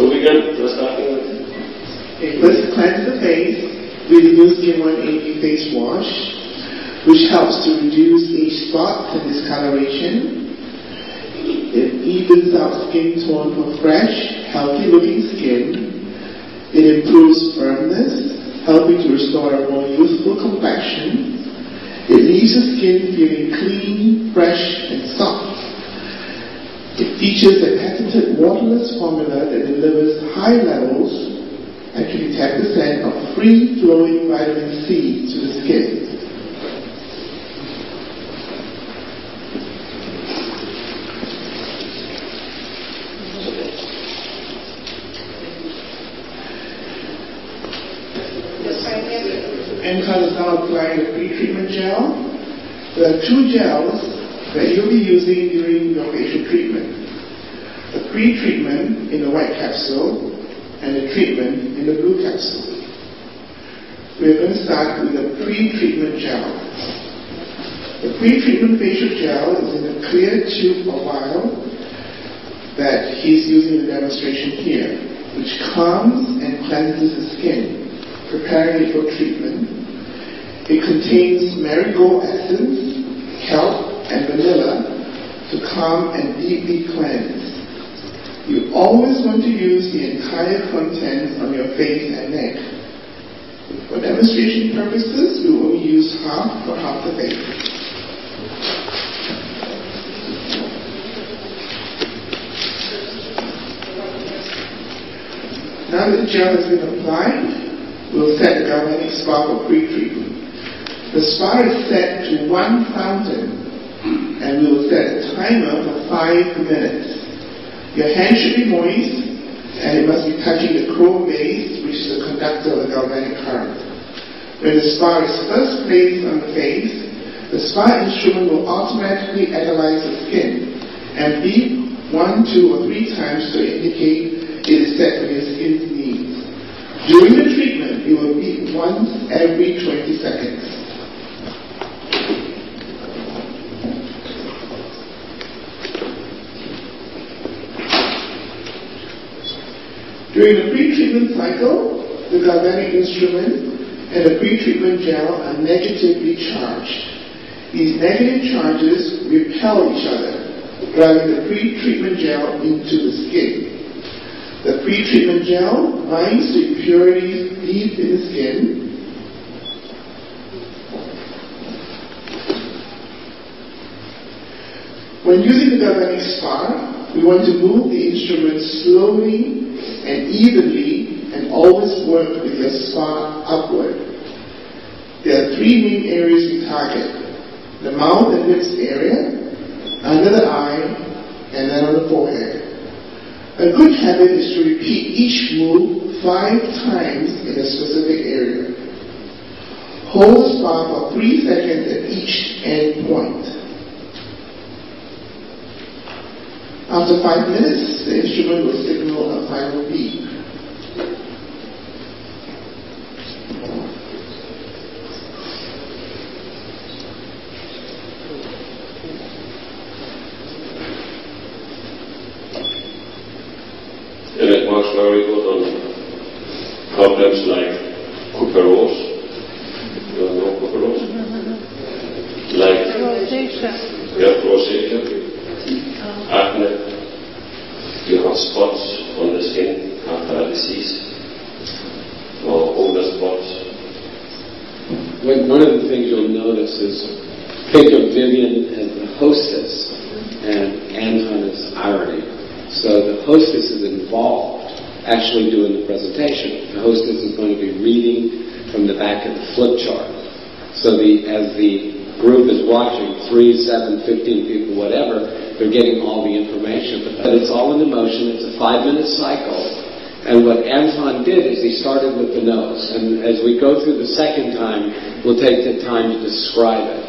So we can start with. Okay, let's cleanse the face with the new Skin 180 face wash, which helps to reduce age spots and discoloration. It evens out skin tone for fresh, healthy-looking skin. It improves firmness, helping to restore a more youthful complexion. It leaves the skin feeling clean, fresh, and soft. It features a patented waterless formula that delivers high levels, actually 10%, of free-flowing vitamin C to the skin. Enzyme is now applying the pre-treatment gel. There are two gels that you'll be using during your facial treatment. The pre-treatment in the white capsule and the treatment in the blue capsule. We're going to start with the pre-treatment gel. The pre-treatment facial gel is in a clear tube or vial that he's using in the demonstration here, which calms and cleanses the skin, preparing it for treatment. It contains marigold essence, kelp, and vanilla to calm and deeply cleanse. You always want to use the entire contents on your face and neck. For demonstration purposes, we will only use half for half the face. Now that the gel has been applied, we'll set the Galvanic spa for pre-treatment. The spa is set to 1 fountain, and we will set a timer for 5 minutes. Your hand should be moist, and it must be touching the chrome base, which is the conductor of the galvanic current. When the spa is first placed on the face, the spa instrument will automatically analyze the skin and beep 1, 2, or 3 times to indicate it is set for your skin's needs. During the treatment, it will beep once every 20 seconds. During the pre-treatment cycle, the galvanic instrument and the pre-treatment gel are negatively charged. These negative charges repel each other, driving the pre-treatment gel into the skin. The pre-treatment gel binds to impurities deep in the skin. When using the galvanic spa, we want to move the instrument slowly and evenly, and always work with your spa upward. There are 3 main areas we target: the mouth and lips area, under the eye, and then on the forehead. A good habit is to repeat each move 5 times in a specific area. Hold the spa for 3 seconds at each end point. After 5 minutes, the instrument will signal a final beep. And it works very good on problems like cuperose. You know cuperose? Like rosacea. Yeah, rosacea. Acne, you have spots on the skin after a disease, or older spots. One of the things you'll notice is, think of Vivian as the hostess and Anton as irony. So the hostess is involved actually doing the presentation. The hostess is going to be reading from the back of the flip chart. So as the group is watching, 3, 7, 15 people, whatever, they're getting all the information. But it's all in the motion. It's a 5-minute cycle. And what Anton did is he started with the nose. And as we go through the second time, we'll take the time to describe it.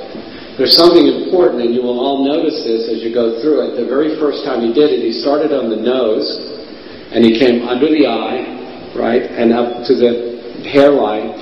There's something important, and you will all notice this as you go through it. The very first time he did it, he started on the nose, and he came under the eye, right, and up to the hairline.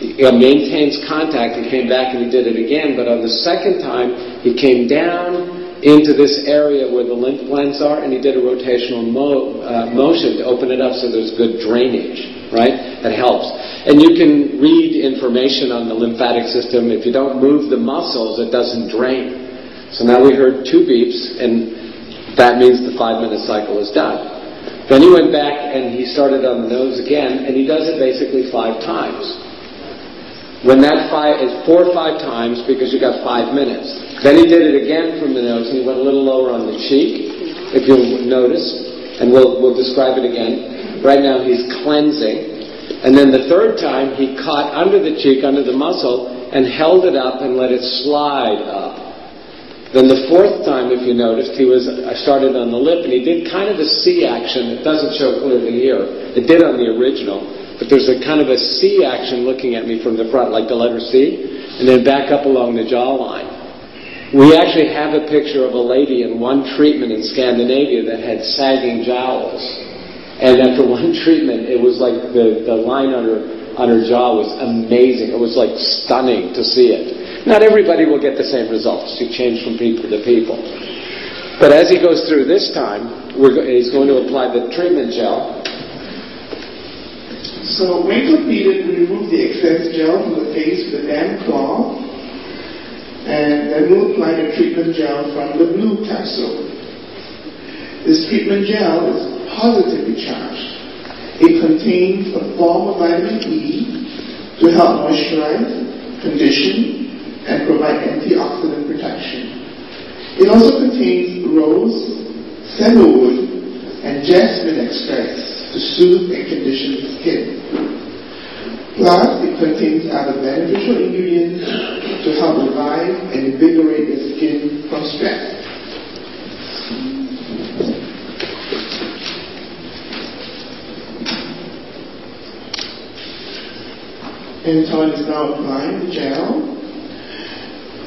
He maintains contact. He came back and he did it again. But on the second time, he came down into this area where the lymph glands are, and he did a rotational motion to open it up so there's good drainage, right? That helps. And you can read information on the lymphatic system. If you don't move the muscles, it doesn't drain. So now we heard 2 beeps, and that means the 5-minute cycle is done. Then he went back and he started on the nose again, and he does it basically 5 times. When that 5 is 4 or 5 times, because you got 5 minutes. Then he did it again from the nose, and he went a little lower on the cheek, if you'll notice, and we'll describe it again. Right now he's cleansing. And then the 3rd time, he caught under the cheek, under the muscle, and held it up and let it slide up. Then the 4th time, if you noticed, I started on the lip, and he did kind of a C action. It doesn't show clearly here. It did on the original. But there's a kind of a C action looking at me from the front, like the letter C, and then back up along the jawline. We actually have a picture of a lady in one treatment in Scandinavia that had sagging jowls. And after one treatment, it was like the line on her jaw was amazing. It was like stunning to see it. Not everybody will get the same results. You change from people to people. But as he goes through this time, he's going to apply the treatment gel. So when completed, we remove the excess gel from the face with a damp cloth, and then we'll apply the treatment gel from the blue capsule. This treatment gel is positively charged. It contains a form of vitamin E to help moisturize, condition, and provide antioxidant protection. It also contains rose, sandalwood, and jasmine extracts to soothe and condition the skin. Plus, it contains other beneficial ingredients to help revive and invigorate the skin from stress. Anton is now applying the gel,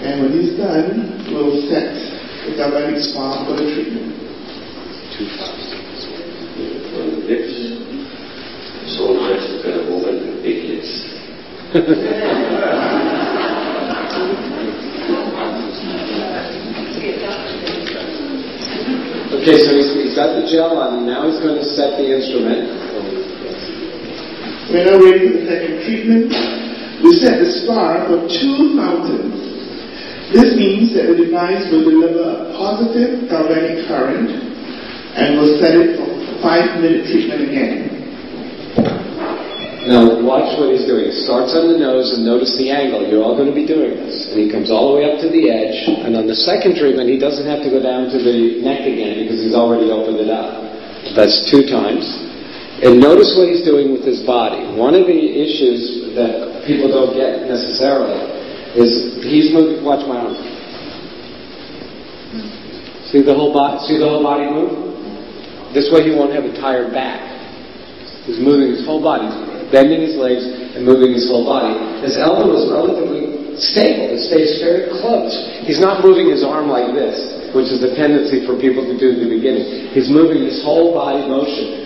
and when he's done, we'll set the galvanic spa for the treatment. Too fast. For the lips, so nice to get a woman with big lips. Okay, so he's got the gel on, and now he's going to set the instrument. We're now ready for the second treatment. We set the spa for 2 fountains. This means that the device will deliver a positive galvanic current and will set it for 5-minute treatment again. Now watch what he's doing. He starts on the nose, and notice the angle. You're all going to be doing this. And he comes all the way up to the edge, and on the second treatment he doesn't have to go down to the neck again because he's already opened it up. That's 2 times. And notice what he's doing with his body. One of the issues that people don't get necessarily is he's moving. Watch my arm. See the whole body move? This way he won't have a tired back. He's moving his whole body, bending his legs and moving his whole body. His elbow is relatively stable. It stays very close. He's not moving his arm like this, which is a tendency for people to do in the beginning. He's moving his whole body motion.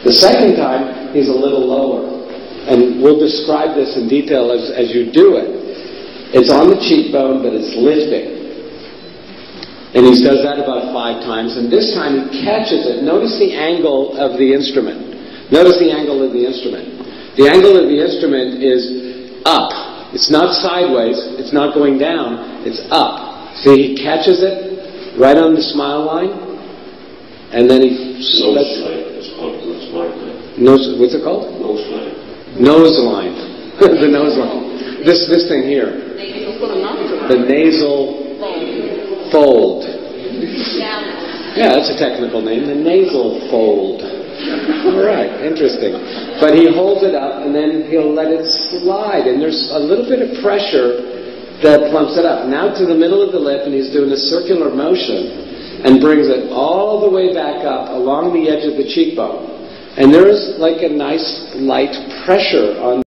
The second time, he's a little lower. And we'll describe this in detail as you do it. It's on the cheekbone, but it's lifting. And he does that about 5 times. And this time he catches it. Notice the angle of the instrument. Notice the angle of the instrument. The angle of the instrument is up. It's not sideways. It's not going down. It's up. See, he catches it right on the smile line. And then he... Nose line. It's called the smile line. Nose, what's it called? Nose line. Nose line. The nose line. This thing here. The nasal fold. Yeah, that's a technical name. The nasal fold. All right, interesting. But he holds it up and then he'll let it slide. And there's a little bit of pressure that plumps it up. Now to the middle of the lip, and he's doing a circular motion and brings it all the way back up along the edge of the cheekbone. And there's like a nice light pressure on